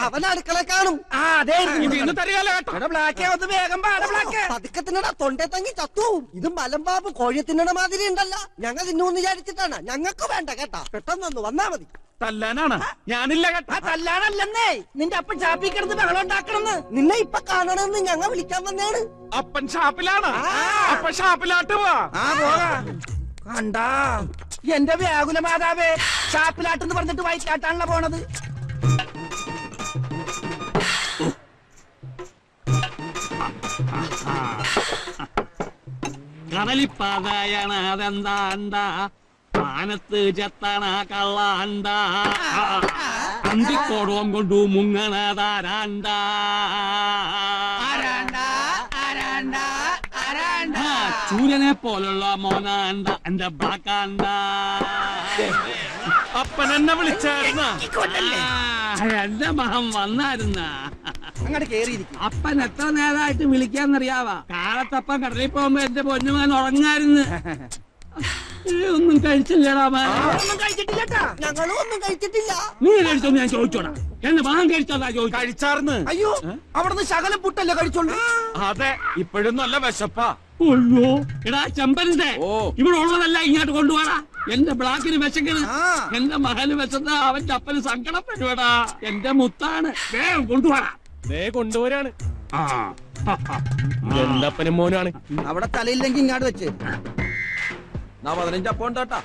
അവൻ അടുക്കള കാണും. പതുക്കെ തിന്നടാ, തൊണ്ടേ തങ്ങി ചത്തുവും. ഇത് മലമ്പാമ്പ് കോഴി തിന്നണ മാതിരി ഉണ്ടല്ല. ഞങ്ങൾ തിന്നൂന്ന് വിചാരിച്ചിട്ടാണ്. ഞങ്ങൾക്ക് വേണ്ട കേട്ടാ, പെട്ടെന്നൊന്ന് വന്നാ മതി. തല്ലാനാണ് ഞാനില്ല കേട്ടാ. തല്ലാനല്ലെന്നേ, നിന്റെ അപ്പൻ ഷാപ്പിൽ കിടന്ന് ബഹളം ഉണ്ടാക്കണെന്ന്. നിന്നെ ഇപ്പൊ കാണണമെന്ന് ഞങ്ങൾ വിളിക്കാൻ വന്നേണ്. അപ്പൻ ഷാപ്പിലാണ്. അപ്പൻ ഷാപ്പിലാട്ട് പോവാ. കണ്ടാ എന്റെ വ്യാകുല മാതാവേ, ഷാപ്പിലാട്ടെന്ന് പറഞ്ഞിട്ട് വയറ്റിലാട്ടാണല്ലോ പോണത്. കടലിപ്പാതയണ അതെന്താ അണ്ടാ, മാനത്ത് ചെത്തണ കള്ളാണ്ട, അന്തിക്കോടോം കൊണ്ടു മുങ്ങണതാരാണ്ട, ചൂരനെ പോലുള്ള മോനാണ്ട എന്റെ ബ്ലാക്കാണ്ട. അപ്പൻ എന്നെ വിളിച്ചായിരുന്ന എന്റെ മഹം വന്നായിരുന്ന. അങ്ങോട്ട് കേറിയിരിക്കും. അപ്പൻ എത്ര നേരമായിട്ട് വിളിക്കാന്നറിയാവാ. കാലത്തപ്പൻ കടലിൽ പോകുമ്പോ എന്റെ പൊന്നുമാൻ ഉറങ്ങായിരുന്നു. ഒന്നും കഴിച്ചില്ലടാ. ഒന്നും കഴിച്ചിട്ടില്ല. ഞങ്ങളും ഒന്നും കഴിച്ചിട്ടില്ല. നീ കഴിച്ചോന്ന് ഞാൻ ചോദിച്ചോടാ. എന്നെ മഹം കഴിച്ചോടാ ചോദിച്ചു. കഴിച്ചാർന്ന്. അയ്യോ, അവിടുന്ന് ശകലം പുട്ടല്ലേ കഴിച്ചോളൂ. അതെ, ഇപ്പോഴും നല്ല വിശപ്പാ. അയ്യോ എടാ ചെമ്പരന്റെ, ഇവിടെ ഉള്ളതല്ല ഇങ്ങോട്ട് കൊണ്ടുപോടാ. എന്റെ ബ്ലാക്കിന് വിശക്കണ്, എന്റെ മകന് വിശന്ന അവന്റെ അപ്പന് സങ്കടം വരുവടാ. എന്റെ മുത്താണ്, വേഗം കൊണ്ടുപോടാ. കൊണ്ടുപോരാണ്. എന്റെ അപ്പനും മോനാണ്. അവിടെ തലയില്ലെങ്കിൽ ഇങ്ങോട്ട് വെച്ച് 15 അപ്പം ഉണ്ടാട്ടാ.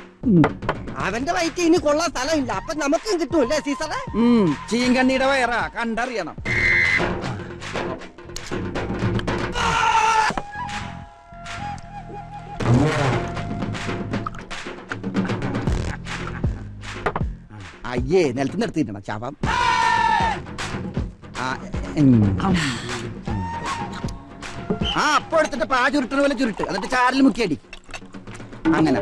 അവന്റെ വയറ്റ് ഇനി കൊള്ളാൻ സ്ഥലമില്ല. അപ്പൊ നമുക്കും കിട്ടൂല്ലേ സീസറെ? ചീങ്കണ്ണിയുടെ വയറാ, കണ്ടറിയണം. അയ്യേ, നിലത്ത് നിർത്തിയിട്ടാണ് ശവം. അപ്പൊ എടുത്തിട്ട് പാ ചുരുട്ടണ പോലെ ചുരുട്ട്, എന്നിട്ട് ചാറിൽ മുക്കിയടി. അങ്ങനെ.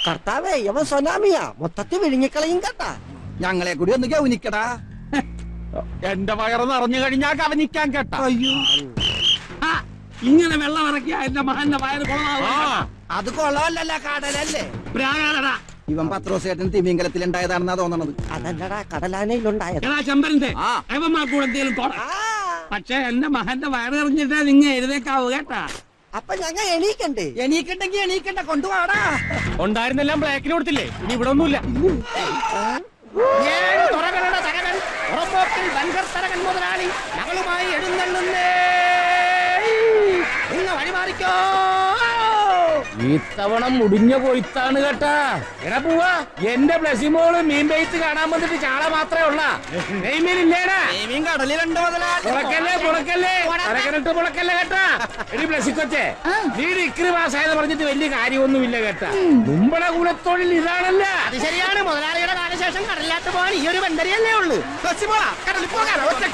കർത്താവേ, യവൻ സൊനാമിയാ, മൊത്തത്തിൽ വിഴുങ്ങിക്കളയും കേട്ടാ. ഞങ്ങളെ കൂടി ഒന്ന് ഗൗനിക്കടാ. എന്റെ വയറ് നിറഞ്ഞു കഴിഞ്ഞാൽ കവനിക്കാൻ കേട്ടാ. അയ്യോ, ഇങ്ങനെ വെള്ളം ഇറക്കിയ എന്റെ മകന്റെ വയറ് കൊള്ളാം. അത് കൊള്ളാമല്ല, കടലല്ലേ. പ്രാകാരടാ. ഇവൻ പത്രോസേട്ടൻ തിമിംഗലത്തിൽ ഉണ്ടായതാണെന്നാ തോന്നണത്. അതല്ലടാ, കടലാനയിലുണ്ടായത്. ചെമ്പരന്റെ അവന്മാർക്കൂടെ എന്തെങ്കിലും തോന്നാം. പക്ഷെ എന്റെ മകന്റെ വയറ് എറിഞ്ഞിട്ട് നിങ്ങൾ എഴുതേക്കാവൂ കേട്ടാ. അപ്പൊ ഞങ്ങൾ എണീക്കണ്ടേ? എണീക്കണ്ടെങ്കി എണീക്കണ്ട, കൊണ്ടുപോടാ. ഉണ്ടായിരുന്നെല്ലാം ബ്ലാക്കിന് കൊടുത്തില്ലേ? ഇനി ഇവിടെ ഒന്നുമില്ല. മുതലാളി ഞങ്ങളുമായി എഴുന്നള്ളുന്നേ. വഴിമാറിക്കോ. ഇത്തവണ മുടിഞ്ഞ കൊയ്ത്താണ് കേട്ടാ. എടാ പോവാ, എന്റെ ബ്ലസിമോള് മീൻ ബെയ്ത്ത് കാണാൻ വന്നിട്ട് ചാള മാത്രമേ ഉള്ള. നെയ്മീനില്ലേടാ? നെയ്മീൻ കടലിലുണ്ടോ മുതലാളി? പുളക്കല്ലിട്ട് പുളക്കല്ലേ കേട്ടാ. എടി ബ്ലസിക്കൊച്ചേ, നീ ഇക്രി പാസ്സായെന്ന് പറഞ്ഞിട്ട് വലിയ കാര്യമൊന്നുമില്ല കേട്ടാ. മുമ്പടെ കൂലത്തൊഴിൽ ഇതാണല്ല. അത് ശരിയാണ്. മുതലാളിയുടെ കാലശേഷം കടലിലാട്ട് പോകാൻ ഈ ഒരു ബന്ധരിയല്ലേ ഉള്ളൂ. കടലിൽ പോകാൻ ഒറ്റ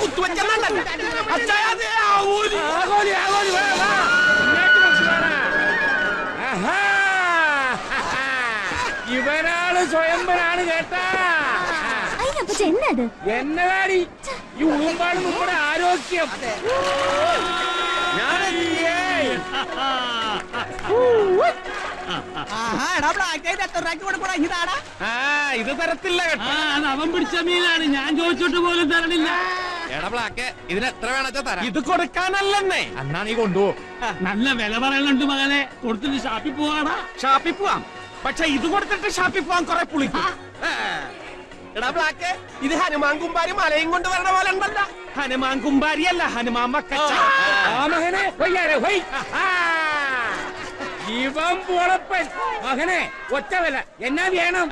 ഇവനാണ് സ്വയംവരാണ് കേട്ടാ. എന്നതാടി ഈ ഉറുമ്പാണ് നമ്മുടെ ആരോഗ്യം. ഇത് തരത്തില്ല കേട്ടോ. അവൻ പിടിച്ച മീനാണ്, ഞാൻ ചോദിച്ചിട്ട് പോലും തരണില്ല. എടാ ബ്ലാക്ക്, ഇതിന് എത്ര വേണച്ചാ തരാം. ഇത് കൊടുക്കാനല്ലെന്നേ. അന്നാ നീ കൊണ്ടുപോ. നല്ല വില പറയലുണ്ട് മകനെ. കൊടുത്തിട്ട് ഷാപ്പിൽ പോവാടാ. ഷാപ്പിൽ പോവാം, പക്ഷെ ഇത് കൊടുത്തിട്ട് ഷാപ്പിൽ പോവാൻ കുറെ പുളിക്കും. എടാ ബ്ലാക്ക്, ഇത് ഹനുമാൻ കുമ്പാരി മലയും കൊണ്ട് വരണ പോലെ ഉണ്ടല്ലോ. ഹനുമാൻ കുമ്പാരി അല്ല, ഹനുമാൻ മക്കച്ച. ഇവൻ പൊളപ്പൻ മകനെ. ഒറ്റ വില എന്നാ വേണം?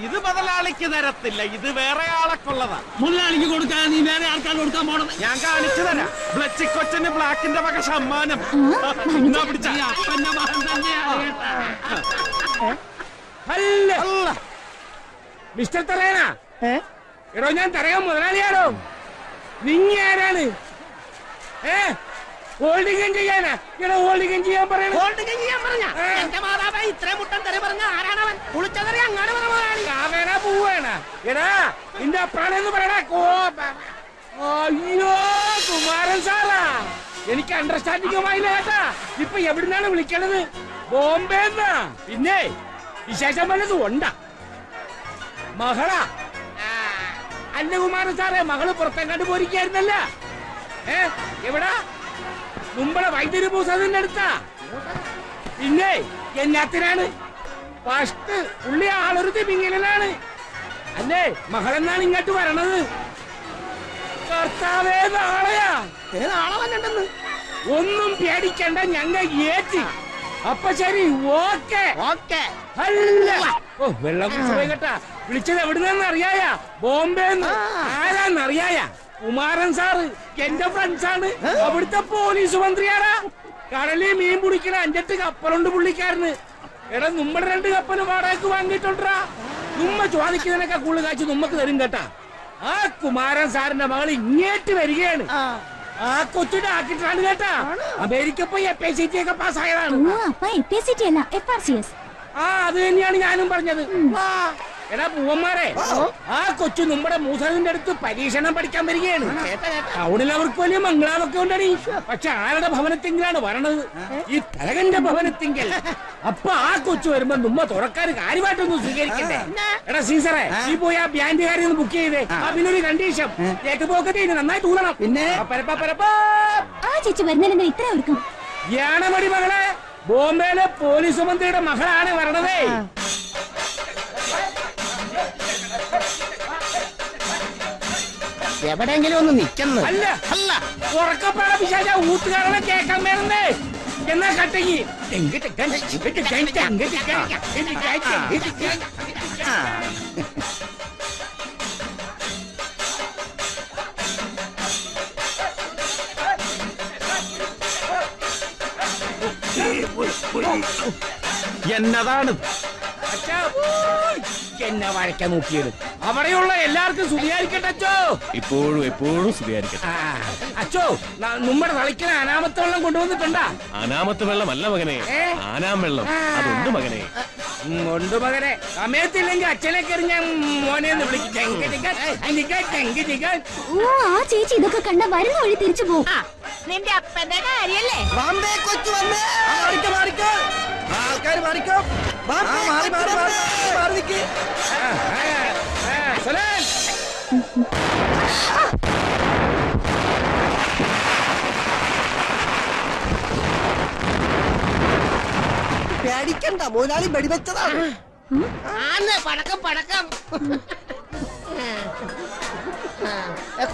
ഇത് മുതലാളിക്ക് തരത്തില്ല, ഇത് വേറെ ആളൊക്കെള്ളതാ. മുതലാളിക്ക് കൊടുക്കാൻ നീ വേറെ ആൾക്കാർ കൊടുക്കാൻ പോണത് ഞാൻ കാണിച്ചു തരാം. ബ്ലച്ചിക്കൊച്ചന് ബ്ലാക്കിന്റെ വക സമ്മാനം. അപ്പന്റെ മകൻ തന്നെയാണ് കേട്ടാ. അല്ല മിസ്റ്റർ തറയനാ. എടോ, ഞാൻ തറയാൻ മുതലാളിയാണോ? നിങ്ങ ആരാണ്? ഹോൾഡിംഗ് ചെയ്യാനാ? എടോ, ഹോൾഡിംഗ് ചെയ്യാൻ പറയണ. എന്റെ മാതാവേ, ഇത്രയും മുട്ടൻ തെറി പറഞ്ഞ ആരാണവൻ? കുളിച്ചതറി അങ്ങാട് കാവേന പോവാണ്. എടാ, നിന്റെ അപ്രാണെന്ന് പറയണ. അയ്യോ, കുമാരൻ സാറാ. എനിക്ക് അണ്ടർസ്റ്റാൻഡിംഗുമായില്ല കേട്ടാ. ഇപ്പൊ എവിടുന്നാണ് വിളിക്കണത്? ബോംബെ. പിന്നെ വിശേഷം വല്ലതും ഉണ്ടാ? മകള അല്ല കുമാരൻ സാറേ, മകള് പുറത്തെങ്ങാണ്ട് പോരിക്കായിരുന്നല്ല? എവിടാ? മുമ്പളെ വൈദ്യുതി പൂസതിന്റെ അടുത്താ. പിന്നെ എന്നാത്തിനാണ്? ഫസ്റ്റ് പുള്ളി ആളൊരു തിമിങ്ങലാണ് അല്ലേ? മകളെന്നാണ് ഇങ്ങോട്ട് വരണത്? കർത്താവേ, നാളെയാ? നാളെ വന്നിട്ടെന്ന് ഒന്നും പേടിക്കണ്ട, ഞങ്ങൾ ഏറ്റി. അപ്പൊ ശരി, ഓക്കെ ഓക്കെ. അല്ല, ഓ വെള്ളം കുടിച്ചുപോയി കേട്ടാ. വിളിച്ചത് എവിടുന്നെന്ന് അറിയായ? ബോംബെന്ന്. ആരാന്നറിയായ? കുമാരൻ സാറ് എന്റെ ഫ്രണ്ട്സാണ്. അവിടുത്തെ പോലീസ് മന്ത്രിയാടാ. കടലിൽ മീൻ പിടിക്കണ 5-8 കപ്പലുണ്ട് പുള്ളിക്കാരന്. എടാ, നമ്മുടെ 2 കപ്പല് വാടകയ്ക്ക് വാങ്ങിയിട്ടുണ്ടാ. നമ്മ ചോദിക്കുന്നതിനൊക്കെ കൂടുതൽ കാഴ്ച നമ്മക്ക് തരും കേട്ടാ. ആ കുമാരൻ സാറിന്റെ മകൾ ഇങ്ങേറ്റ് വരികയാണ്. ആ കൊച്ചിന്റെ ആക്കിട്ടാണ് കേട്ടാ. അമേരിക്ക പോയി FACT ഒക്കെ പാസ്സായതാണ്. അത് തന്നെയാണ് ഞാനും പറഞ്ഞത്. എടാ പൂവന്മാരെ, ആ കൊച്ചു നമ്മുടെ മൂസലിന്റെ അടുത്ത് പരീക്ഷണം പഠിക്കാൻ വരികയാണ്. ടൗണിൽ അവർക്ക് വലിയ മംഗളാവൊക്കെ ഉണ്ടടി. പക്ഷെ ആരുടെ ഭവനത്തിങ്കിലാണ് വരണത്? ഈ തരകന്റെ ഭവനത്തിങ്കൽ. അപ്പൊ ആ കൊച്ചു വരുമ്പോ നമ്മ തുറക്കാർ കാര്യമായിട്ടൊന്നും സ്വീകരിക്കണ്ടേ? എടാ സീസറെ, നീ പോയി ആ ബാൻഡുകാരി ഒന്ന് ബുക്ക് ചെയ്തേ. പിന്നൊരു കണ്ടീഷൻ, പോക്കത്തെ നന്നായിട്ട് ഊതണം. പിന്നെ യാണമടി മകളെ, ബോംബെയിലെ പോലീസ് മന്ത്രിയുടെ മകളാണ് വരണതേ. എവിടെയെങ്കിലും ഒന്ന് നിൽക്കുന്നു. അല്ല അല്ല, ഉറക്കപ്പാട പിശാച ഊത്തുകാരനെ കേൾക്കാൻ വരുന്നേ. എന്നാ കട്ടങ്ങി എന്നതാണ് എന്നെ വരയ്ക്കാൻ നോക്കിയത്? അവിടെയുള്ള എല്ലാവർക്കും സ്തുതിയായിരിക്കട്ടെ അച്ചോ. ഇപ്പോഴും എപ്പോഴും സ്തുതിയായിരിക്കട്ടെ. അച്ചോ, നമ്മുടെ തളിക്കണ അനാമത്ത് വെള്ളം കൊണ്ടുവന്നിട്ടുണ്ടാ? അനാമത്ത് വെള്ളമല്ല മകനെ, ആനാം വെള്ളം. അതുണ്ട് മകനെ. ഉണ്ട് മകനെ. സമയത്തില്ലെങ്കിൽ അച്ഛനെ കയറി ഞാൻ മോനെ വിളിക്കും. ചേച്ചി ഇതൊക്കെ കണ്ട വരുന്ന വഴി തിരിച്ചു പോകും. നിന്റെ അപ്പന്റെ കാര്യല്ലേ? ബാംബെ കൊച്ചു വന്നേ. ആൾക്കാർ മാറിക്കോ. മാറി നിൽക്ക്. പേടിക്കണ്ട, മുതലാളി വെടിവെച്ചതാണ്. പടക്കം പടക്കം.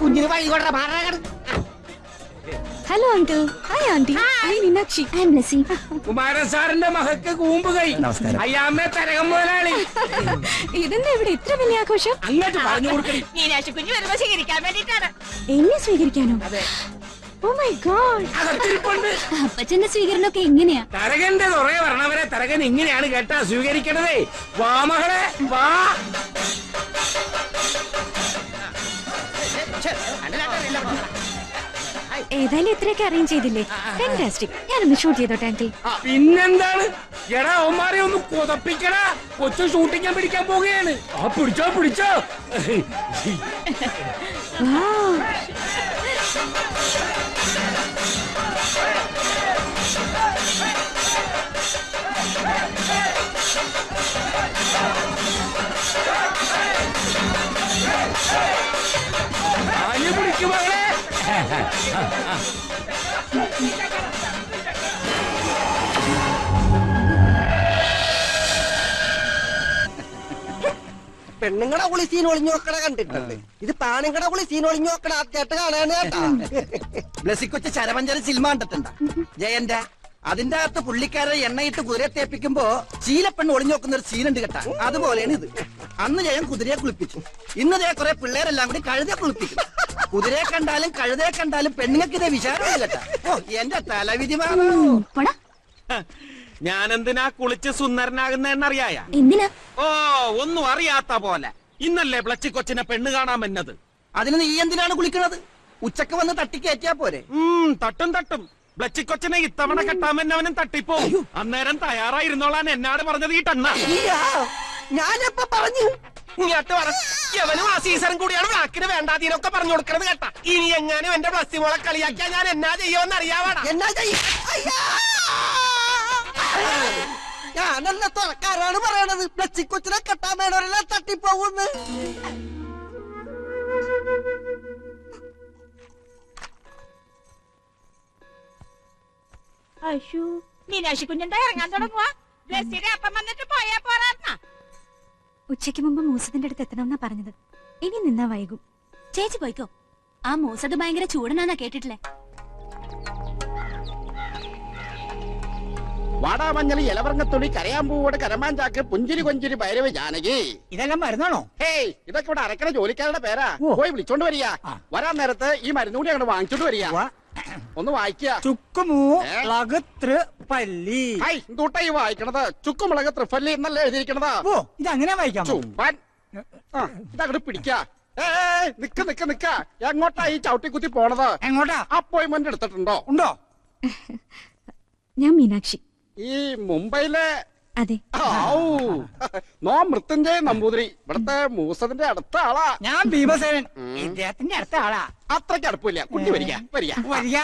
കുഞ്ഞിന് വഴി കൊണ്ട മാറാകണം. Hello uncle. Hi aunty. Hi Meenakshi. I am Blessy. Kumaran സാറിന്റെ മകൾക്ക് കൂമ്പ് കൈ. അയ്യാമ്മേ തരകം മുതലാളി. ഇതെന്താ ഇവിടെ ഇത്ര വലിയ ആഘോഷം? അങ്ങോട്ട് പറഞ്ഞു കൊടുക്കണി. മീനാക്ഷി കുഞ്ഞു വരുമ്പോ സ്വീകരിക്കാൻ വേണ്ടിട്ടാണ്. എന്നെ സ്വീകരിക്കാനോ? Oh my God. അപ്പച്ചന്റെ സ്വീകരണമൊക്കെ എങ്ങനെയാ? തരകന്റെ തുറയെ വരണവരെ തരകൻ ഇങ്ങനെയാണ് കേട്ടാ സ്വീകരിക്കണതേ. വാ മകളെ വാ. ഏതായാലും ഇത്രയൊക്കെ അറേഞ്ച് ചെയ്തില്ലേ? ഫാന്റാസ്റ്റിക്. ഞാനൊന്ന് ഷൂട്ട് ചെയ്തോട്ടെ അങ്കിൾ. പിന്നെന്താണ്? എടാ അവന്മാരെ ഒന്ന് കൊതപ്പിക്കടാ. കൊച്ചു ഷൂട്ടിക്കാൻ പിടിക്കാൻ പോവുകയാണ്. പിടിച്ചോ പിടിച്ചോ. പിടിക്കും മകളെ. പെണ്ണുങ്ങടെ കുളി സീൻ ഒളിഞ്ഞു നോക്കണ കണ്ടിട്ടുണ്ട്. ഇത് പാണുങ്ങടെ കുളി സീൻ ഒളിഞ്ഞു നോക്കണ ആദ്യമായിട്ട് കാണാണ് കേട്ടാ. ബ്ലസ്സിക്കൊച്ച് ചരമഞ്ചര സിനിമ കണ്ടിട്ടുണ്ട ജയന്റെ? അതിന്റെ അകത്ത് പുള്ളിക്കാരെ എണ്ണയിട്ട് കുതിരയെ തേപ്പിക്കുമ്പോ ചീലപ്പെണ്ണ് ഒളിഞ്ഞു നോക്കുന്ന ഒരു സീനുണ്ട് കേട്ടാ. അതുപോലെയാണ് ഇത്. അന്ന് ജയൻ കുതിരയെ കുളിപ്പിച്ചു. ഇന്ന് ജയ കുറെ പിള്ളേരെല്ലാം കൂടി കഴുതയെ കുളിപ്പിക്കും. കുതിരയെ കണ്ടാലും കഴുതയെ കണ്ടാലും പെണ്ണുങ്ങൾക്ക് ഇതേ വിചാരമില്ല കേട്ടാ. ഓ എന്റെ തലവിധി മാറോ. ഞാനെന്തിനാ കുളിച്ച് സുന്ദരനാകുന്നറിയായ? എന്തിനാ? ഓ ഒന്നും അറിയാത്ത പോലെ. ഇന്നല്ലേ ബ്ലച്ചി കൊച്ചിനെ പെണ്ണ് കാണാൻ വന്നത്. അതിന് നീ എന്തിനാണ് കുളിക്കണത്? ഉച്ചക്ക് വന്ന് തട്ടിക്കയറ്റിയാ പോരെ? തട്ടും തട്ടും. ബ്ലച്ചി കൊച്ചിനെ ഇത്തവണ കെട്ടാമെന്നവനും തട്ടിപ്പോ. അന്നേരം തയ്യാറായിരുന്നോളാൻ എന്നാട് പറഞ്ഞത് ഈ ടണ്ണ. ഞാനെപ്പ പറഞ്ഞു? ഇങ്ങോട്ട് പറഞ്ഞവനും ആ സീസൺ കൂടിയാണ് വാക്കിന് വേണ്ടാതീനൊക്കെ പറഞ്ഞു കൊടുക്കണത് കേട്ടാ. ഇനി എങ്ങാനും എന്റെ ബ്ലസ്സി മോളെ കളിയാക്കിയാ ഞാൻ എന്നാ ചെയ്യുമെന്ന് അറിയാവാടാ. എന്നാ ചെയ്യ? ഞാനല്ല തുറക്കാരാണ് പറയണത്. ബ്ലസ്സിക്കൊച്ചിനെ കെട്ടാൻ വേണവരെല്ലാം തട്ടിപ്പോകുന്ന്. അയ്യോ, മീനാക്ഷി കുഞ്ഞിന്റെ ഇറങ്ങാൻ തുടങ്ങുവാ. ബ്ലസ്സിയുടെ അപ്പം വന്നിട്ട് പോയാ പോരാ. ഉച്ചയ്ക്ക് മുമ്പ് മൂസത്തിന്റെ അടുത്ത് എത്തണമെന്നാ പറഞ്ഞത്. ഇനി നിന്നാ വൈകും. ചേച്ചി പോയിക്കോ. ആ മൂസത് ഭയങ്കര ചൂടനാന്നാ കേട്ടിട്ടില്ലേ. വാടാമഞ്ഞളി ഇലവർങ്ങത്തുള്ളി കരയാമ്പൂവോട് കരമാഞ്ചാക്ക് പുഞ്ചിരി കൊഞ്ചിരി ഭൈരവ ജാനകി. ഇതെല്ലാം മരുന്നാണോ? ഹേയ്, ഇതൊക്കെ ഇവിടെ അരക്കണ ജോലിക്കാരുടെ പേരാ. പോയി വിളിച്ചോണ്ട് വരിക. വരാൻ നേരത്ത് ഈ മരുന്ന് കൂടി അങ്ങോട്ട് വാങ്ങിച്ചോണ്ട് വരിക. ഒന്ന് വായിക്കുക. പല്ലി. എന്തൂട്ടാ ഈ വായിക്കണത്? ചുക്കുമുളക് ത്രിഫല്ലി എന്നല്ലേ എഴുതിയിരിക്കണത്? ഇതങ്ങനെ വായിക്കാം. ചുമ്പാൻ. ഇതങ്ങോട്ട് പിടിക്ക. നിക്ക നിക്ക നിക്ക. എങ്ങോട്ടാ ഈ ചവിട്ടിക്കുത്തി പോണത്? എങ്ങോട്ടാ? അപ്പോയിന്റ്മെന്റ് എടുത്തിട്ടുണ്ടോ? ഉണ്ടോ? ഞാൻ മീനാക്ഷി. ഈ മുംബൈയിലെ അതെ. നോ മൃത്യുഞ്ജയ നമ്പൂതിരി ഇവിടത്തെ മൂസതിന്റെ അടുത്ത ആളാ. ഞാൻ ഭീമസേനൻ, ഇദ്ദേഹത്തിന്റെ അടുത്ത ആളാ. അത്രയ്ക്ക് അടുപ്പില്ല. കുട്ടി വരിക വരിക വരിക.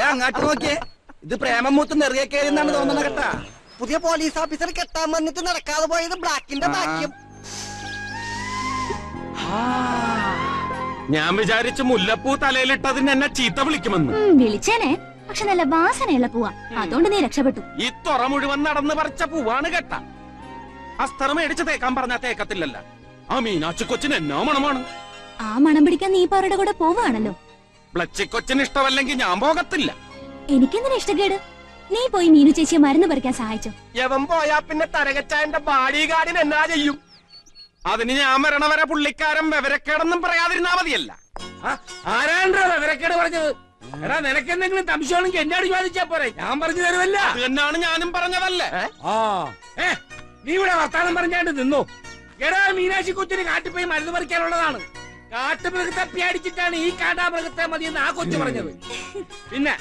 അങ്ങാട്ട് നോക്കിയേ. ഇത് പ്രേമം മൂത്ത് നെറിയ കയറിയെന്നാണ് തോന്നുന്നത് കേട്ടാ. പുതിയ പോലീസ് ഓഫീസർ കെട്ടാൻ വന്നിട്ട് നടക്കാതെ പോയത് ബ്ലാക്കിന്റെ ഭാഗ്യം. ഞാൻ വിചാരിച്ചു മുല്ലപ്പൂ തലയിലിട്ടതിന് എന്നെ ചീത്ത വിളിക്കുമെന്ന്. വിളിച്ചേനെ, പക്ഷെ നല്ല വാസനയുള്ള പൂവാ. അതുകൊണ്ട് നീ രക്ഷപ്പെട്ടു. ഈ തുറ മുഴുവൻ നടന്ന് പറിച്ച പൂവാണ് കേട്ട. അസ്തറ മേടിച്ച് തേക്കാൻ പറഞ്ഞാ തേക്കത്തില്ലല്ല. ആ മീനാക്ഷി കൊച്ചിന് എന്നാ മണമാണ്. ആ മണം പിടിക്കാൻ നീ അവരുടെ കൂടെ പോവാണല്ലോ. ബ്ലച്ചിക്കൊച്ചിന് ഇഷ്ടമല്ലെങ്കിൽ ഞാൻ പോകത്തില്ല. എനിക്കെന്തിനാ ഇഷ്ടക്കേട്? നീ പോയി മീനു ചേച്ചിയെ മരുന്ന് പറിക്കാൻ സഹായിച്ചോ? യവൻ പോയാ പിന്നെ തരകച്ചായന്റെ ബാഡി ഗാർഡിന് എന്നാ ചെയ്യും? അതിന് ഞാൻ വരണവരെ പുള്ളിക്കാരൻ വിവരക്കേടൊന്നും പറയാതിരുന്നാ മതിയല്ല. ആരാണ്ടോ വിവരക്കേട് പറഞ്ഞത്? എടാ, നിനക്കെന്തെങ്കിലും സംശയമാണെങ്കിൽ എന്നോട് ചോദിച്ചാ പോരെ, ഞാൻ പറഞ്ഞു തരുമല്ല. അത് തന്നെയാണ് ഞാനും പറഞ്ഞതല്ലേ. നീ ഇവിടെ വർത്താനം പറഞ്ഞാണ്ട് നിന്നു. എടാ, മീനാക്ഷി കൊച്ചിന് കാട്ടിപ്പോയി മരുന്ന് പറിക്കാനുള്ളതാണ്. കാട്ടുമൃഗത്തെ പേടിച്ചിട്ടാണ് ഈ കാട്ടാമൃഗത്തെ മതിയെന്ന് ആ കൊച്ചു പറഞ്ഞത്. പിന്നെ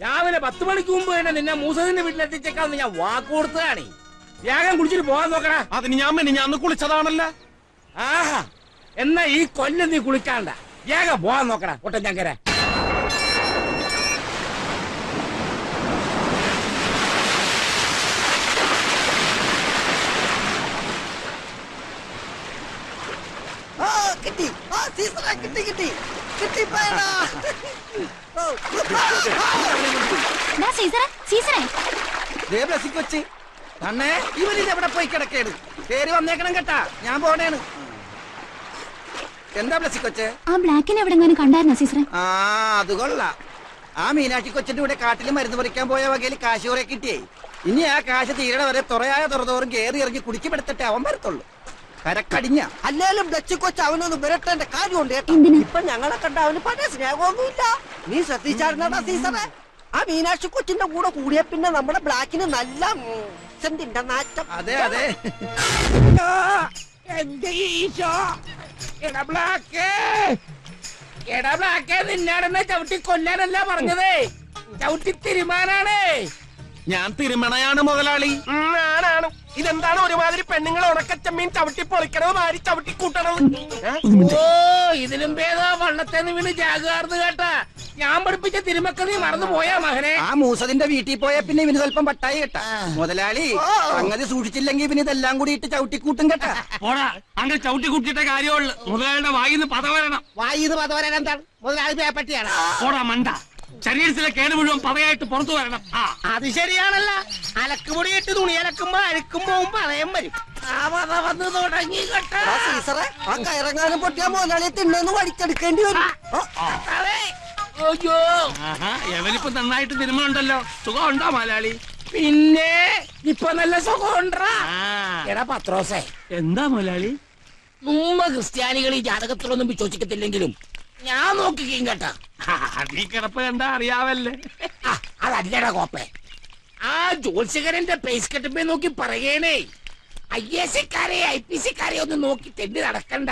രാവിലെ 10 മണിക്ക് മുമ്പ് തന്നെ നിന്നെ മൂസതിന്റെ വീട്ടിലെത്തിച്ചേക്കാന്ന് ഞാൻ വാക്ക് കൊടുത്തതാണ്. വേഗം കുളിച്ചിട്ട് പോകാൻ നോക്കണ. അതിന് ഞാൻ കുളിച്ചതാണല്ലോ. ആഹാ, എന്നാ ഈ കൊല്ലം നീ കുളിക്കാണ്ട. വേഗം പോകാൻ നോക്കണ ഒട്ടഞ്ഞങ്കര. കിട്ടി. കിട്ടി കിട്ടി കിട്ടി. കൊച്ചി അണ്ണേ, ഇവരിത് എവിടെ പോയി കിടക്കേണ്? പേര് വന്നേക്കണം കേട്ടാ. ഞാൻ പോണേണ്. എന്താ ബ്ലസ്സിക്കൊച്ചേ? ആ ബ്ലാക്കിനെ എവിടെങ്ങാനും കണ്ടായിരുന്നോ സീസറെ? ആ, അത് കൊള്ളാം. ആ മീനാക്ഷി കൊച്ചിന്റെ കൂടെ കാട്ടിൽ മരുന്ന് പറിക്കാൻ പോയ വകയിൽ കാശ് കുറെ കിട്ടിയേ. ഇനി ആ കാശ് തീരണ വരെ തുറയായ തുറതോറും കയറി ഇറങ്ങി കുടിക്കപ്പെടുത്തിട്ട് അവൻ വരത്തുള്ളൂ. കരക്കടിഞ്ഞ അല്ലേലും ബ്ലച്ചിക്കൊച്ച് അവനൊന്ന് വിരട്ടേണ്ട കാര്യമുണ്ട്. ഇപ്പൊ ഞങ്ങളെ കണ്ട അവന് പഴയ സ്നേഹമൊന്നുമില്ല. നീ ശ്രദ്ധിച്ചായിരുന്നടാ സീസറെ? ആ മീനാക്ഷി കൊച്ചിന്റെ കൂടെ കൂടിയ പിന്നെ നമ്മുടെ ബ്ലാക്കിന് നല്ല സെന്റിന്റെ നാറ്റം. അതെ അതെ. എന്റെ ഈശോ, എടാ ബ്ലാക്ക്, നിന്നാടെന്നെ ചവിട്ടി കൊല്ലാനല്ല പറഞ്ഞതേ, ചവിട്ടി തിരുമാനാണ്. ഞാൻ തിരുമണയാണ് മുതലാളി. ആണാണ്. ഇതെന്താണ് ഒരുമാതിരി പെണ്ണുങ്ങളെ ഉണക്കച്ചമ്മീൻ ചവിട്ടി പൊളിക്കണത് മാറി ചവിട്ടി കൂട്ടണത്? ഓ, ഇതിലും ഭേദാ വള്ളത്തേന്ന് വീണ് ജാഗാർന്ന് കേട്ടാ. ഞാൻ പഠിപ്പിച്ച തിരുമക്ക നീ മറന്നു പോയാ മകനെ. ആ മൂസതിന്റെ വീട്ടിൽ പോയാ പിന്നെ ഇവന് സ്വല്പം പട്ടായി കേട്ടാ. മുതലാളി സംഗതി സൂക്ഷിച്ചില്ലെങ്കിൽ പിന്നെ ഇതെല്ലാം കൂടി ഇട്ട് ചവിട്ടിക്കൂട്ടും കേട്ടാ. പോടാ, അങ്ങനെ ചവിട്ടി കൂട്ടിയിട്ട കാര്യമുള്ളു. മുതലാളിയുടെ വായിന്ന് പത വരണം. വായിന്ന് പത വരാൻ എന്താണ്? മുതലാളി പേപ്പറ്റിയാണ്. പോടാ മണ്ട, ശരീരത്തിലെ കേട് മുഴുവൻ പതയായിട്ട് പുറത്തു വരണം. അത് ശരിയാണല്ല. അലക്കുപൊടിയിട്ട് തുണി അലക്കുമ്പോ അഴുക്കുമ്പോ പറയാൻ വരും. ആ പത വന്ന് തുടങ്ങി കേട്ടാ. സീസറെ, ആ കയറങ്ങാനും പൊട്ടിയാ മുതലാളിയെ തിന്നെന്ന് വടിച്ചെടുക്കേണ്ടി വരും. അയ്യോ, എവനിപ്പോ നന്നായിട്ട് തിരുമണുണ്ടല്ലോ. സുഖം ഉണ്ടോ മലയാളി? പിന്നെ ഇപ്പൊ നല്ല സുഖമുണ്ടാ. എടാ പത്രോസേ, എന്താ മലയാളി? നമ്മ ക്രിസ്ത്യാനികൾ ഈ ജാതകത്തിലൊന്നും വിശ്വസിക്കത്തില്ലെങ്കിലും ഞാൻ നോക്കിക്കും കേട്ടാ. നീ കിടപ്പ് കണ്ടാ അറിയാവല്ലേ. അതല്ലടാ കോപ്പേ, ആ ജോത്സ്യകരന്റെ പേസ് കെട്ടുമ്പോ നോക്കി പറയണേ, IAS കാരെ IPC കാരെ ഒന്നും നോക്കി തെണ്ടി നടക്കണ്ട.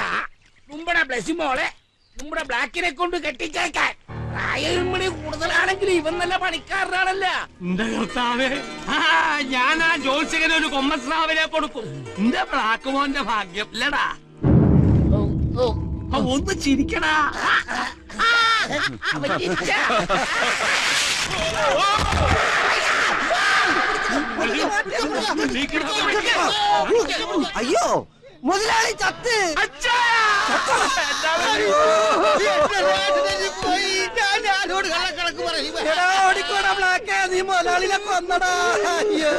നമ്മുടെ ബ്ലസ്സി മോളെ നമ്മുടെ ബ്ലാക്കിനെ കൊണ്ട് കെട്ടിച്ചേക്കാൻ. പ്രായമണി കൂടുതലാണെങ്കിൽ ഇവൻ നല്ല പണിക്കാരനാണല്ല. എന്റെ കർത്താവേ, ഞാൻ ആ ജോത്സ്യകന് ഒരു കൊമ്മസ്രാവിനെ കൊടുക്കും. എന്റെ ബ്ലാക്ക് മോന്റെ ഭാഗ്യം ഇല്ലടാ. ഒന്ന് ചിരിക്കടാ. അവൻ ചിരിച്ച. അയ്യോ മുതലാളി ചത്ത്. ഓടിക്കോടാ ബ്ലാക്ക്, നീ മുതലാളിനെ കൊന്നടാ. അയ്യോ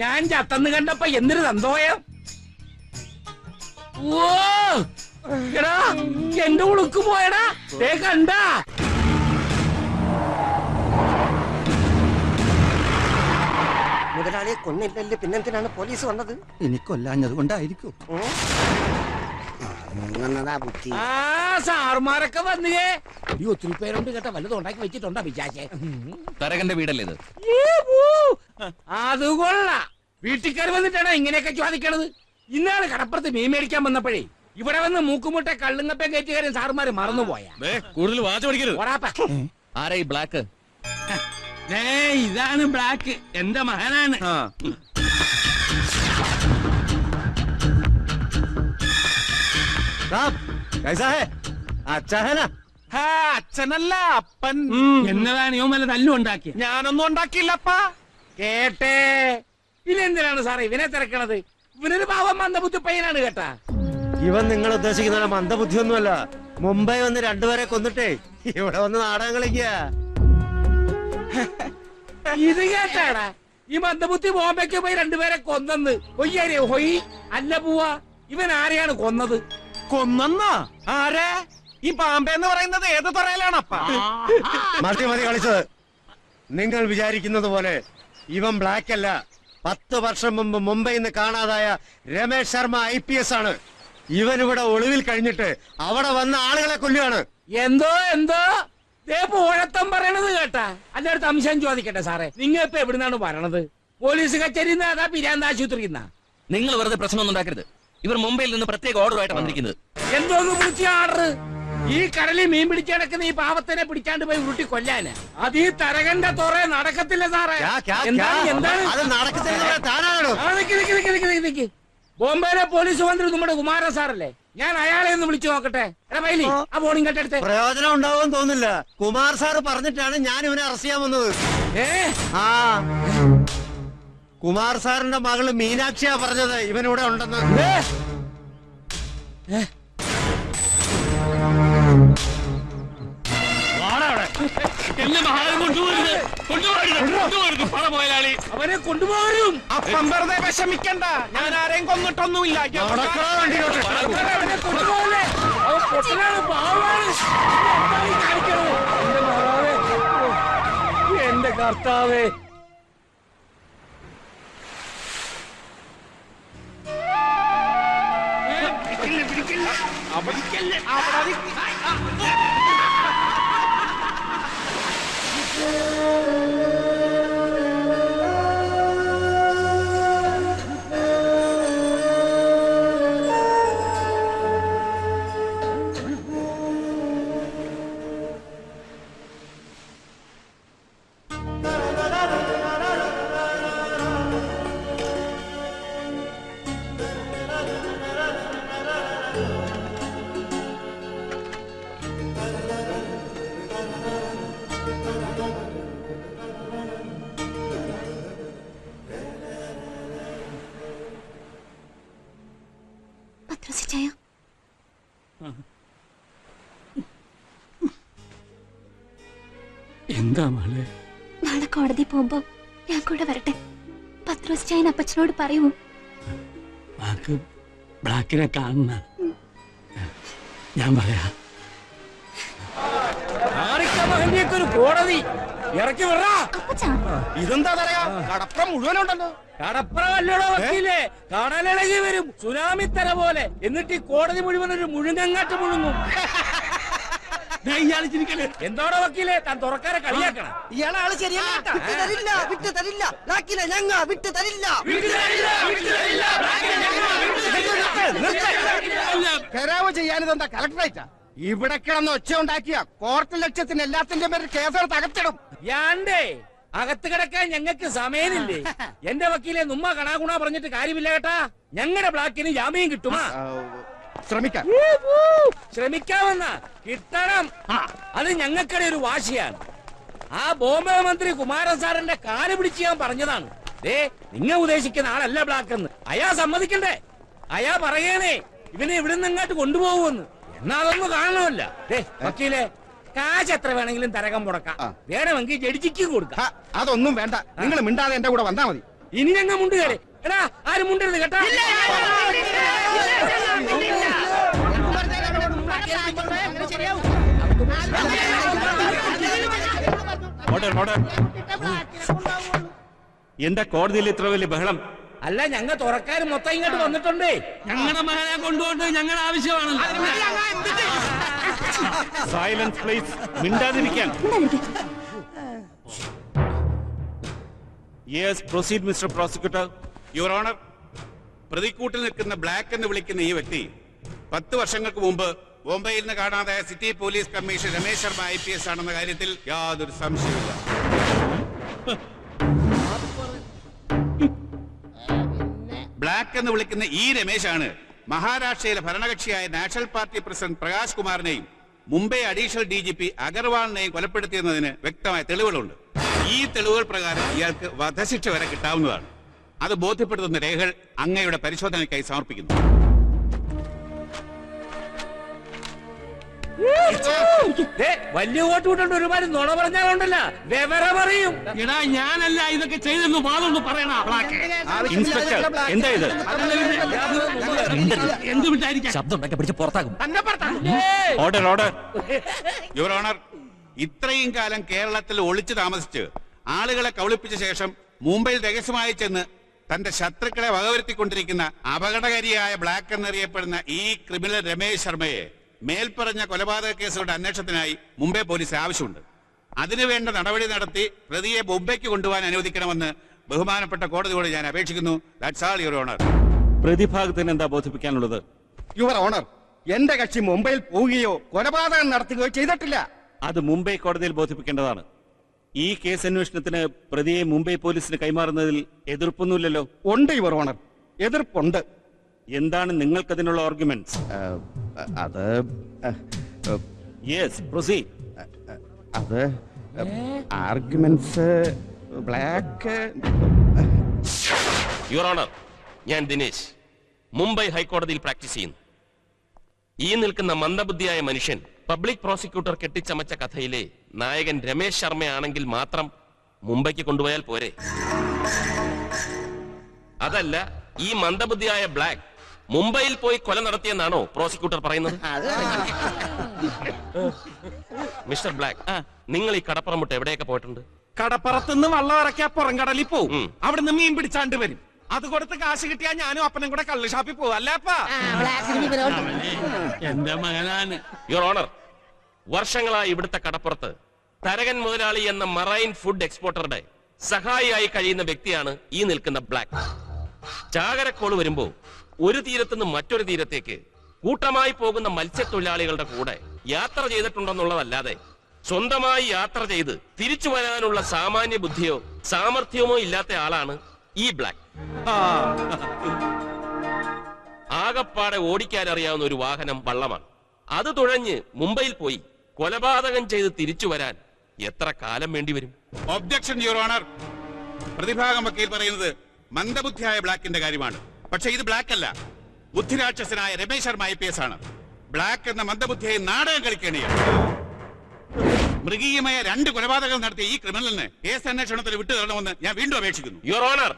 ഞാൻ ചത്തന്ന് കണ്ടപ്പോ എന്തൊരു സന്തോഷം. ഓ എടാ എന്റെ ഉളുക്ക് പോയടാ. കണ്ട മുതലാളിയെ കൊന്നില്ലല്ലേ, പിന്നെന്തിനാണ് പോലീസ് വന്നത്? എനിക്കൊല്ലാഞ്ഞത് കൊണ്ടായിരിക്കും. ആ സാറുമാരൊക്കെ വന്നേ. ഒത്തിരി പേരുണ്ട് കേട്ടോ. വല്ലതും ഉണ്ടാക്കി വെച്ചിട്ടുണ്ടോ വിചാരിച്ചേ? തരകന്റെ വീടല്ലേ ഇത്? അത് കൊള്ളാം. വീട്ടിൽ വന്നിട്ടാണ് ഇങ്ങനെയൊക്കെ ചോദിക്കണത്. ഇന്നാള് കടപ്പുറത്ത് മീൻ മേടിക്കാൻ വന്നപ്പോഴേ ഇവിടെ വന്ന് മൂക്കുമുട്ട കള്ളുങ്ങപ്പൻ കയറ്റുകാരൻ സാറുമാര് മറന്നുപോയാ. കൂടുതൽ വാച്ച് പഠിക്കരുത്. ആരാ ഈ ബ്ലാക്ക്? ഇതാണ് ബ്ലാക്ക്, എന്റെ മകനാണ്. അച്ഛനല്ല അപ്പൻ. എന്നതാണ് ഇവൻ വല്ല തല്ലും ഉണ്ടാക്കിയ? ഞാനൊന്നും ഉണ്ടാക്കിയില്ലപ്പാ. കേട്ടേ. ഇതെന്തിനാണ് സാറേ ഇവനെ തിരക്കണത്? ഇവനൊരു പാവം മന്ദബുദ്ധി പയ്യനാണ് കേട്ടാ. ഇവൻ നിങ്ങൾ ഉദ്ദേശിക്കുന്ന മന്ദബുദ്ധിയൊന്നുമല്ല. മുംബൈ വന്ന് രണ്ടുപേരെ കൊന്നിട്ടേ ഇവിടെ വന്ന് നാടകം കളിക്കുക. ഇത് കേട്ടാടാ, ഈ മന്ദബുദ്ധി ബോംബെക്ക് പോയി രണ്ടുപേരെ കൊന്നെന്ന്. ഒയ്യാരേ ഹൊയ് അല്ല പോവാ. ഇവൻ ആരെയാണ് കൊന്നത്? കൊന്നെന്നാ? ആരെ? ഈ പാമ്പ എന്ന് പറയുന്നത് ഏത് തുറയിലാണപ്പാ? മതി മതി കളിച്ചത്. നിങ്ങൾ വിചാരിക്കുന്നത് പോലെ ഇവൻ ബ്ലാക്ക് അല്ല. 10 വർഷം മുമ്പ് മുംബൈയിൽ നിന്ന് കാണാതായ രമേശ് ശർമ്മ IPS ആണ്. ഇവൻ ഇവിടെ ഒളിവിൽ കഴിഞ്ഞിട്ട് അവിടെ വന്ന ആളുകളെ കൊല്ലുകയാണ്. എന്തോ എന്തോ പോഴത്തം പറയണത് കേട്ടാ. അല്ലടുത്ത് അംശം ചോദിക്കട്ടെ സാറേ, നിങ്ങൾ ഇപ്പൊ എവിടുന്നാണ് വരണത്? പോലീസ് കച്ചേരി പിരാന്ത ആശുപത്രി? നിങ്ങൾ വെറുതെ പ്രശ്നമൊന്നും ഉണ്ടാക്കരുത്. ഇവർ മുംബൈയിൽ നിന്ന് പ്രത്യേക ഓർഡറുമായിട്ട് വന്നിരിക്കുന്നത്. എന്തോന്ന് പിടിച്ച ആർഡർ? ഈ കടലിൽ മീൻ പിടിച്ചു കിടക്കുന്ന ഈ പാവത്തിനെ പിടിക്കാണ്ട് പോയി ഉരുട്ടി കൊല്ലാന്. അത് ഈ തരകന്റെ തുറ നടക്കത്തില്ല സാറേ. ബോംബെയിലെ പോലീസ് മന്ത്രി നമ്മുടെ കുമാരൻ സാറല്ലേ? ഞാൻ അയാളെ ഒന്ന് വിളിച്ചു നോക്കട്ടെ. ആ ബോണിംഗ് കെട്ടെടുത്ത് പ്രയോജനം ഉണ്ടാവും തോന്നില്ല. കുമാർ സാറ് പറഞ്ഞിട്ടാണ് ഞാൻ ഇവനെ അറസ്റ്റ് ചെയ്യാൻ വന്നത്. കുമാർ സാറിന്റെ മകള് മീനാക്ഷിയാ പറഞ്ഞത് ഇവനിവിടെ ഉണ്ടെന്ന്. എന്നെ മഹാനം കൊണ്ടുപോകരുത്, കൊണ്ടുപോകരുത് പണ മുതലാളി. അവനെ കൊണ്ടുപോകരും. അപ്പം വെറുതെ വിഷമിക്കണ്ട, ഞാൻ ആരെയും കൊന്നിട്ടൊന്നുമില്ല. എന്റെ കർത്താവേ. എന്താ മോളെ? നാളെ കോടതി പോകുമ്പോ ഞാൻ കൂടെ വരട്ടെ? പത്രോസ് ചായൻ അപ്പച്ചനോട് പറയുമോ? ബ്ലാക്കിനെ കാണുന്ന ഞാൻ പറയാ. ഒരു കോടതി ഇറക്കി വിടാ. ഇതെന്താ പറയാ? കടപ്പുറം മുഴുവനുണ്ടല്ലോ. കടപ്പുറമല്ലടോ വക്കീലേ, കടലിളകി വരും സുനാമി തര പോലെ. എന്നിട്ട് ഈ കോടതി മുഴുവൻ ഒരു മുഴുങ്ങങ്ങാട്ട് മുഴുങ്ങും. ഇയാൾ ചിരിക്കല്. എന്തോടെ വക്കീലെ താൻ തുറക്കാരെ കളിയാക്കണം. ഇയാളെ ആള് ശരിയല്ല കേട്ടാ. വിട്ട് തരില്ല ബ്ലാക്കിനെ ഞങ്ങ വിട്ട് തരില്ല. കരാവ് ചെയ്യാനിതെന്താ കളക്ടറേറ്റാ? ഇവിടെ കിടന്ന് ഒച്ച ഉണ്ടാക്കിയ കോർട്ട് ലക്ഷ്യത്തിന് എല്ലാത്തിന്റെ പേരിൽ കേസെടുത്ത് അകത്തിടും. യാണ്ടേ അകത്ത് കിടക്കാൻ ഞങ്ങൾക്ക് സമയമില്ലേ? എന്റെ വക്കീലെ നുമ്മ കണാകുണ പറഞ്ഞിട്ട് കാര്യമില്ല കേട്ടാ. ഞങ്ങളുടെ ബ്ലാക്കിന് ജാമ്യം കിട്ടുമാ? ശ്രമിക്കാം. ശ്രമിക്കാമെന്ന കിട്ടണം. അത് ഞങ്ങൾക്കിടെ ഒരു വാശിയാണ്. ആ ബോംബെ മന്ത്രി കുമാരൻ സാറിന്റെ കാല് പിടിച്ച് ഞാൻ പറഞ്ഞതാണ്. നിങ്ങൾ ഉദ്ദേശിക്കുന്ന ആളല്ല ബ്ലാക്ക് എന്ന്. അയാ സമ്മതിക്കണ്ടേ? അയാ പറയണേ ഇവനെ ഇവിടുന്ന് ഇങ്ങോട്ട് കൊണ്ടുപോകുമെന്ന്. എന്നാ അതൊന്നും കാണണമല്ല. വക്കീലെ കാശ് എത്ര വേണമെങ്കിലും തരകം മുടക്കാം. വേണമെങ്കിൽ ജഡ്ജിക്ക് കൊടുക്കാം. അതൊന്നും വേണ്ട. നിങ്ങൾ മിണ്ടാതെ എന്റെ കൂടെ വന്നാ മതി. ഇനി ഞങ്ങൾ മുണ്ടുകയറി. എടാ ആരും മുണ്ടരുത് കേട്ടാ. എന്താ കോടതിയിൽ ഇത്ര വലിയ ബഹളം? അല്ല ഞങ്ങൾ തുറക്കാരും മൊത്തം ഇങ്ങോട്ട് വന്നിട്ടുണ്ടേ. ഞങ്ങളുടെ മകനെ കൊണ്ടുപോകേണ്ടത് ഞങ്ങളുടെ ആവശ്യമാണ്. Silence please. മിണ്ടാതിരിക്കാൻ. Yes proceed mister prosecutor. Your honour, പ്രതിക്കൂട്ടിൽ നിൽക്കുന്ന ബ്ലാക്ക് എന്ന് വിളിക്കുന്ന ഈ വ്യക്തി 10 വർഷങ്ങൾക്ക് മുമ്പ് ബോംബെയിൽ നിന്ന് കാണാതായ city police commissioner Ramesh Sharma IPS ആണെന്ന കാര്യത്തിൽ യാതൊരു സംശയമില്ല. ബ്ലാക്ക് എന്ന് വിളിക്കുന്ന ഈ രമേശാണ് മഹാരാഷ്ട്രയിലെ ഭരണകക്ഷിയായ നാഷണൽ പാർട്ടി പ്രസിഡന്റ് പ്രകാശ് കുമാറിനെയും മുംബൈ അഡീഷണൽ DGP അഗർവാളിനെയും കൊലപ്പെടുത്തിയെന്നതിന് വ്യക്തമായ തെളിവുകളുണ്ട്. ഈ തെളിവുകൾ പ്രകാരം ഇയാൾക്ക് വധശിക്ഷ വരെ കിട്ടാവുന്നതാണ്. അത് ബോധ്യപ്പെടുത്തുന്ന രേഖകൾ അങ്ങയുടെ പരിശോധനയ്ക്കായി സമർപ്പിക്കുന്നു. വലിയ വോട്ട് വിട്ടുണ്ട് ഒരുപാട് നുണ പറഞ്ഞാലുണ്ടല്ല വിവരം പറയും. എടാ ഞാനല്ല ഇതൊക്കെ ചെയ്തെന്ന് വാദമൊന്നും പറയണ. ഇൻസ്പെക്ടർ എന്താ ഇത്? എന്ത് വിട്ടായിരിക്കാം? ശബ്ദം ഉണ്ടാക്കി പിടിച്ച് പുറത്താകും. Order order. യുവർ ഓണർ, ഇത്രയും കാലം കേരളത്തിൽ ഒളിച്ചു താമസിച്ച് ആളുകളെ കബളിപ്പിച്ച ശേഷം മുംബൈയിൽ രഹസ്യമായി ചെന്ന് തന്റെ ശത്രുക്കളെ വകവരുത്തിക്കൊണ്ടിരിക്കുന്ന അപകടകാരിയായ ബ്ലാക്ക് എന്നറിയപ്പെടുന്ന ഈ ക്രിമിനൽ രമേശ് ശർമ്മയെ മേൽപ്പറഞ്ഞ കൊലപാതക കേസുകളുടെ അന്വേഷണത്തിനായി മുംബൈ പോലീസ് ആവശ്യമുണ്ട്. അതിനുവേണ്ട നടപടി നടത്തി പ്രതിയെ മുംബൈക്ക് കൊണ്ടുപോകാൻ അനുവദിക്കണമെന്ന് ബഹുമാനപ്പെട്ട കോടതിയോട് ഞാൻ അപേക്ഷിക്കുന്നു. That's all your honour. പ്രതിഭാഗത്തിന് എന്താ ബോധിപ്പിക്കാനുള്ളത്? യുവർ ഓണർ, എന്റെ കക്ഷി മുംബൈയിൽ പോവുകയോ കൊലപാതകം നടത്തുകയോ ചെയ്തിട്ടില്ല. അത് മുംബൈ കോടതിയിൽ ബോധിപ്പിക്കേണ്ടതാണ്. ഈ കേസ് അന്വേഷണത്തിന് പ്രതിയെ മുംബൈ പോലീസിന് കൈമാറുന്നതിൽ എതിർപ്പൊന്നുമില്ലല്ലോ? ഉണ്ട് യുവർ ഓണർ, എതിർപ്പുണ്ട്. എന്താണ് നിങ്ങൾക്കതിനുള്ള ആർഗ്യുമെന്റ്സ്? അത് യെസ് പ്രൊസീഡ്. അത് ആർഗ്യുമെന്റ്സ് ബ്ലാക്ക്. യുവർ ഓണർ, ഞാൻ ദിനേശ്, മുംബൈ ഹൈക്കോടതിയിൽ പ്രാക്ടീസ് ചെയ്യുന്നു. ഈ നിൽക്കുന്ന മന്ദബുദ്ധിയായ മനുഷ്യൻ പബ്ലിക് പ്രോസിക്യൂട്ടർ കെട്ടിച്ചമച്ച കഥയിലെ നായകൻ രമേശ് ശർമ്മയാണെങ്കിൽ മാത്രം മുംബൈക്ക് കൊണ്ടുപോയാൽ പോരെ? അതല്ല, ഈ മന്ദബുദ്ധിയായ ബ്ലാക്ക് മുംബൈയിൽ പോയി കൊല നടത്തിയെന്നാണോ പ്രോസിക്യൂട്ടർ പറയുന്നത്? മിസ്റ്റർ ബ്ലാക്ക്, നിങ്ങൾ ഈ കടപ്പുറം വിട്ട് എവിടെയൊക്കെ പോയിട്ടുണ്ട്? കടപ്പുറത്തുനിന്ന് വള്ളം ഇറക്കിയാ പുറംകടലിൽ പോവും. അവിടുന്ന് മീൻ പിടിച്ചാണ്ട് വരും. അത് കൊടുത്ത് കാശ് കിട്ടിയാ ഞാനും അപ്പനും കൂടെ കള്ള് ഷാപ്പിൽ പോവും. അല്ലേപ്പാ? എന്റെ മകനാണ്. യുവർ ഓണർ, വർഷങ്ങളായി ഇവിടുത്തെ കടപ്പുറത്ത് തരകൻ മുതലാളി എന്ന മറൈൻ ഫുഡ് എക്സ്പോർട്ടറുടെ സഹായിയായി കഴിയുന്ന വ്യക്തിയാണ് ഈ നിൽക്കുന്ന ബ്ലാക്ക്. ചാകരക്കോള് വരുമ്പോ ഒരു തീരത്തുനിന്ന് മറ്റൊരു തീരത്തേക്ക് കൂട്ടമായി പോകുന്ന മത്സ്യത്തൊഴിലാളികളുടെ കൂടെ യാത്ര ചെയ്തിട്ടുണ്ടെന്നുള്ളതല്ലാതെ സ്വന്തമായി യാത്ര ചെയ്ത് തിരിച്ചു വരാനുള്ള സാമാന്യ ബുദ്ധിയോ സാമർഥ്യമോ ഇല്ലാത്ത ആളാണ് ഈ ബ്ലാക്ക്. ആകപ്പാടെ ഓടിക്കാൻ അറിയാവുന്ന ഒരു വാഹനം വള്ളമാണ്. അത് തുഴഞ്ഞ് മുംബൈയിൽ പോയി കൊലപാതകം ചെയ്ത് തിരിച്ചു വരാൻ എത്ര കാലം വേണ്ടിവരും? Objection your honour. പ്രതിഭാഗം വക്കീൽ പറയുന്നത് മന്ദബുദ്ധിയായ ബ്ലാക്കിന്റെ കാര്യമാണ്. പക്ഷെ ഇത് ബ്ലാക്ക് അല്ല, ബുദ്ധിരാക്ഷസനായ രമേശ് ശർമ്മ IPS ആണ്. ബ്ലാക്ക് എന്ന മന്ദബുദ്ധിയെ നാടകം കളിക്കുകയാണ്. മൃഗീയമായ 2 കൊലപാതകങ്ങൾ നടത്തിയ ഈ ക്രിമിനലിന് കേസ് അന്വേഷണത്തിൽ വിട്ടു തരണമെന്ന് ഞാൻ വീണ്ടും അപേക്ഷിക്കുന്നു. യുവർ ഓണർ,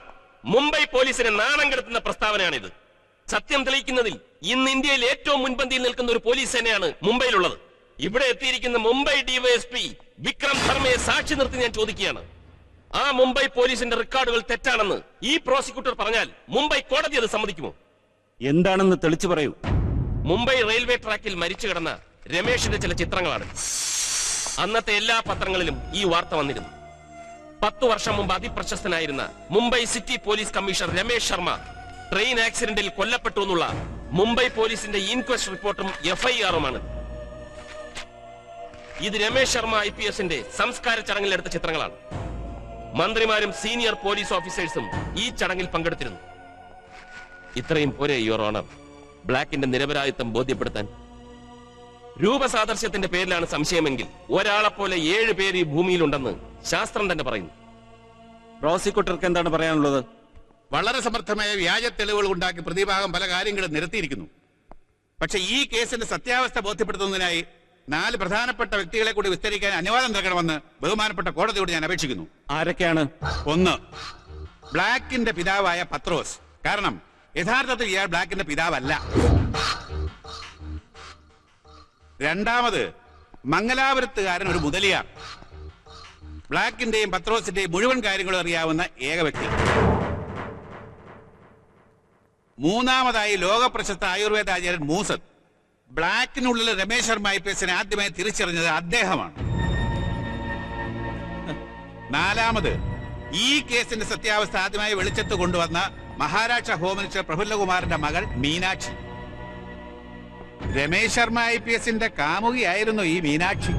മുംബൈ പോലീസിനെ നാണം കെടുത്തുന്ന പ്രസ്താവനയാണിത്. സത്യം തെളിയിക്കുന്നതിൽ ഇന്ന് ഇന്ത്യയിൽ ഏറ്റവും മുൻപന്തിയിൽ നിൽക്കുന്ന ഒരു പോലീസ് സേനയാണ് മുംബൈയിലുള്ളത്. ഇവിടെ എത്തിയിരിക്കുന്ന മുംബൈ DYSP വിക്രം ശർമ്മയെ സാക്ഷി നിർത്തി ഞാൻ ചോദിക്കുകയാണ്, ആ മുംബൈ പോലീസിന്റെ റെക്കോർഡുകൾ തെറ്റാണെന്ന് ഈ പ്രോസിക്യൂട്ടർ പറഞ്ഞാൽ മുംബൈ കോടതി അത് സമ്മതിക്കുമോ? എന്താണെന്ന് തെളിച്ചു പറയൂ. മുംബൈ റെയിൽവേ ട്രാക്കിൽ മരിച്ചു കിടന്ന രമേഷിന്റെ ചില ചിത്രങ്ങളാണ്. അന്നത്തെ എല്ലാ പത്രങ്ങളിലും ഈ വാർത്ത വന്നിരുന്നു. 10 വർഷം മുമ്പ് അതിപ്രശസ്തനായിരുന്ന Mumbai city police commissioner Ramesh Sharma train ആക്സിഡന്റിൽ കൊല്ലപ്പെട്ടു എന്നുള്ള മുംബൈ പോലീസിന്റെ ഇൻക്വസ്റ്റ് റിപ്പോർട്ടും FIR-ഉമാണ്. ഇത് രമേശ് ശർമ്മ IPSന്റെ സംസ്കാര ചടങ്ങിലെടുത്ത ചിത്രങ്ങളാണ്. മന്ത്രിമാരും സീനിയർ പോലീസ് ഓഫീസേഴ്സും ഈ ചടങ്ങിൽ പങ്കെടുത്തിരുന്നു. ഇത്രയും പോരെ യുവർ ഓണർ ബ്ലാക്കിന്റെ നിരപരാധിത്വം ബോധ്യപ്പെടുത്താൻ? രൂപസാദർശ്യത്തിന്റെ പേരിലാണ് സംശയമെങ്കിൽ ഒരാളെപ്പോലെ 7 പേര് ഈ ഭൂമിയിലുണ്ടെന്ന് ശാസ്ത്രം തന്നെ പറയുന്നു. പ്രോസിക്യൂട്ടർക്ക് എന്താണ് പറയാനുള്ളത്? വളരെ സമർത്ഥമായ വ്യാജ തെളിവുകൾ ഉണ്ടാക്കി പ്രതിഭാഗം പല കാര്യങ്ങളും നിരത്തിയിരിക്കുന്നു. പക്ഷെ ഈ കേസിന്റെ സത്യാവസ്ഥ ബോധ്യപ്പെടുത്തുന്നതിനായി 4 പ്രധാനപ്പെട്ട വ്യക്തികളെ കൂടി വിസ്തരിക്കാൻ അനുവാദം നൽകണമെന്ന് ബഹുമാനപ്പെട്ട കോടതിയോട് ഞാൻ അപേക്ഷിക്കുന്നു. ആരൊക്കെയാണ്? 1, ബ്ലാക്കിന്റെ പിതാവായ പത്രോസ്. കാരണം യഥാർത്ഥത്തിൽ ഇയാൾ ബ്ലാക്കിന്റെ പിതാവല്ല. 2, മംഗലാപുരത്തുകാരൻ ഒരു മുതലിയാർ. ബ്ലാക്കിന്റെയും പത്രോസിന്റെയും മുഴുവൻ കാര്യങ്ങളും അറിയാവുന്ന ഏക വ്യക്തി. 3, ലോകപ്രശസ്ത ആയുർവേദ ആചാര്യൻ മൂസദ്. ബ്ലാക്കിനുള്ളിൽ രമേശ് ശർമ്മ IPSനെ ആദ്യമായി തിരിച്ചറിഞ്ഞത് അദ്ദേഹമാണ്. 4, ഈ കേസിന്റെ സത്യാവസ്ഥ ആദ്യമായി വെളിച്ചത്ത് കൊണ്ടുവന്ന മഹാരാഷ്ട്ര ഹോം മിനിസ്റ്റർ പ്രഫുല്ലകുമാറിന്റെ മകൾ മീനാക്ഷി. രമേശ് ശർമ്മ IPSന്റെ കാമുകിയായിരുന്നു ഈ മീനാക്ഷി.